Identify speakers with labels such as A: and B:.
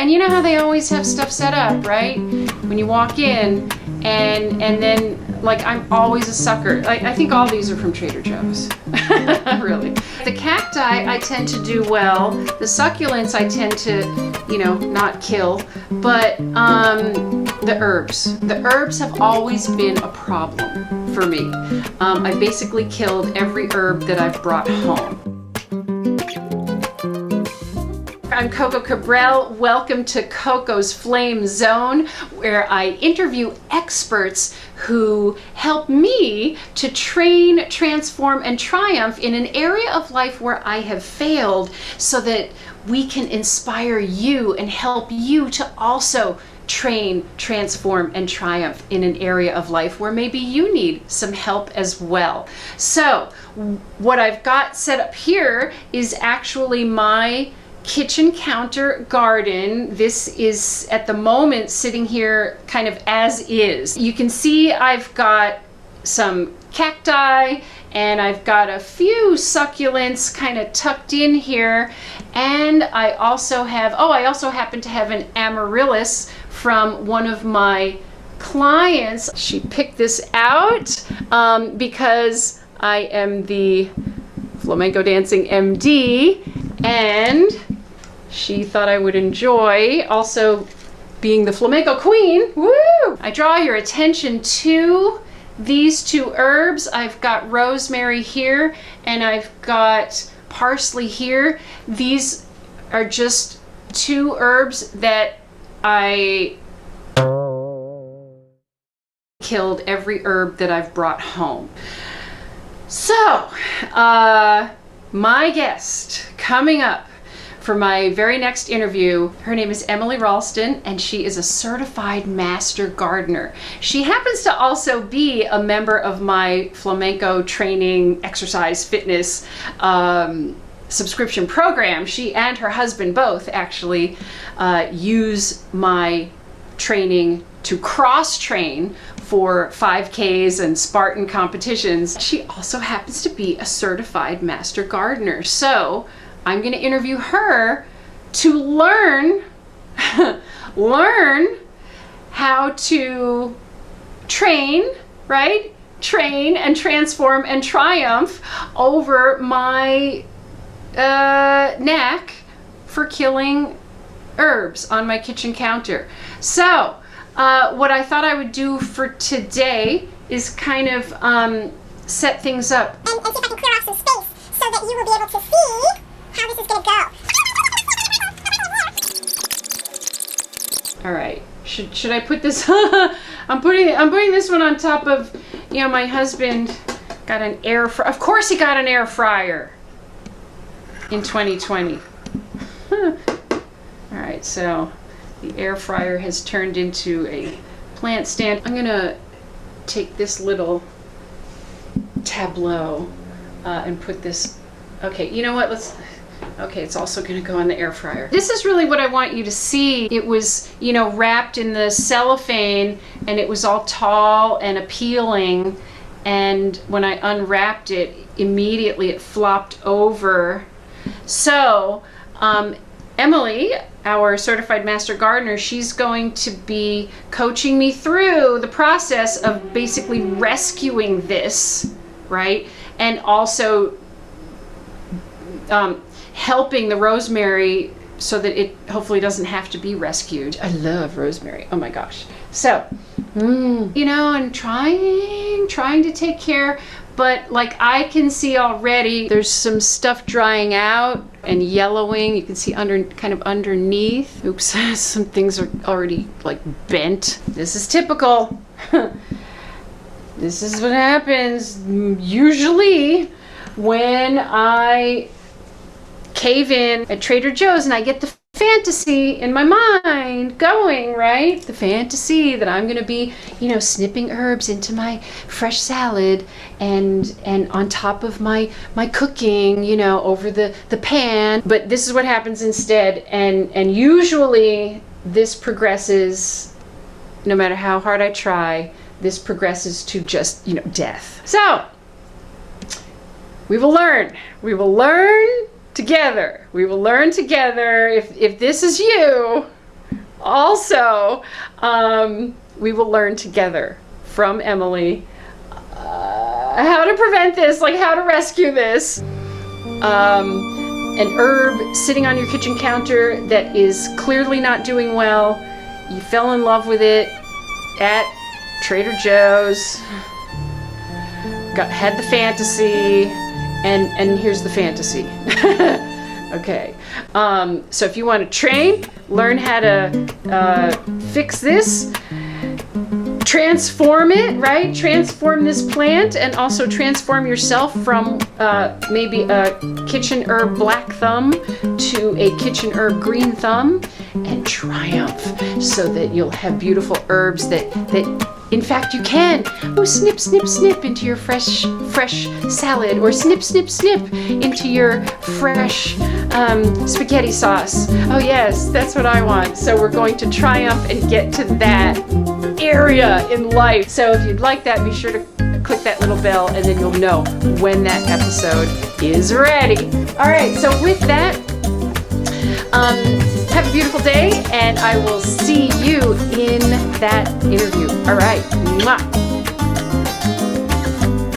A: And you know how they always have stuff set up, right? When you walk in, and then, like, I'm always a sucker. I think all these are from Trader Joe's. Really. The cacti I tend to do well. The succulents I tend to, you know, not kill. But the herbs have always been a problem for me. I basically killed every herb that I've brought home. I'm Coco Cabral. Welcome to Coco's Flame Zone, where I interview experts who help me to train, transform, and triumph in an area of life where I have failed, so that we can inspire you and help you to also train, transform, and triumph in an area of life where maybe you need some help as well. So what I've got set up here is actually my kitchen counter garden. This is at the moment sitting here kind of as is. You can see I've got some cacti and I've got a few succulents kind of tucked in here, and I also have, I also happen to have an amaryllis from one of my clients. She picked this out because I am the flamenco dancing MD, and she thought I would enjoy also being the Flamenco Queen. Woo! I draw your attention to these two herbs. I've got rosemary here and I've got parsley here. These are just two herbs that I killed every herb that I've brought home. So, my guest coming up for my very next interview, her name is Emily Ralston, and she is a certified master gardener. She happens to also be a member of my flamenco training, exercise, fitness subscription program. She and her husband both actually use my training to cross-train for 5Ks and Spartan competitions. She also happens to be a certified master gardener. So I'm going to interview her to learn how to train, right? Train and transform and triumph over my knack for killing herbs on my kitchen counter. So what I thought I would do for today is kind of set things up.
B: And see if I can clear off some space so that you will be able to see how this is going to
A: go. All right. Should I put this? I'm putting this one on top of, you know, my husband got an air fryer. Of course, he got an air fryer in 2020. All right. So the air fryer has turned into a plant stand. I'm gonna take this little tableau and put this. Okay. You know what? Okay, it's also going to go in the air fryer. This is really what I want you to see. It was, you know, wrapped in the cellophane, and it was all tall and appealing. And when I unwrapped it, immediately it flopped over. So, Emily, our certified master gardener, she's going to be coaching me through the process of basically rescuing this, right? And also helping the rosemary so that it hopefully doesn't have to be rescued. I love rosemary. Oh my gosh. So, you know, and trying to take care, but like I can see already there's some stuff drying out and yellowing. You can see kind of underneath. Oops, some things are already like bent. This is typical. This is what happens usually when I cave in at Trader Joe's and I get the fantasy in my mind going, right? The fantasy that I'm gonna be, you know, snipping herbs into my fresh salad and on top of my cooking, you know, over the pan. But this is what happens instead, and usually this progresses, no matter how hard I try, this progresses to just, you know, death. So we will learn together. We will learn together. If this is you, also, we will learn together from Emily how to prevent this, like how to rescue this. An herb sitting on your kitchen counter that is clearly not doing well. You fell in love with it at Trader Joe's. Had the fantasy, and here's the fantasy. Okay. So if you want to train, learn how to fix this, transform it, right? Transform this plant, and also transform yourself from maybe a kitchen herb black thumb to a kitchen herb green thumb, and triumph so that you'll have beautiful herbs that in fact you can snip, snip, snip into your fresh salad, or snip, snip, snip into your fresh spaghetti sauce. Oh yes, that's what I want. So we're going to triumph and get to that area in life. So if you'd like that, be sure to click that little bell, and then you'll know when that episode is ready. All right, so with that, have a beautiful day, and I will see you in that interview. All right, mwah.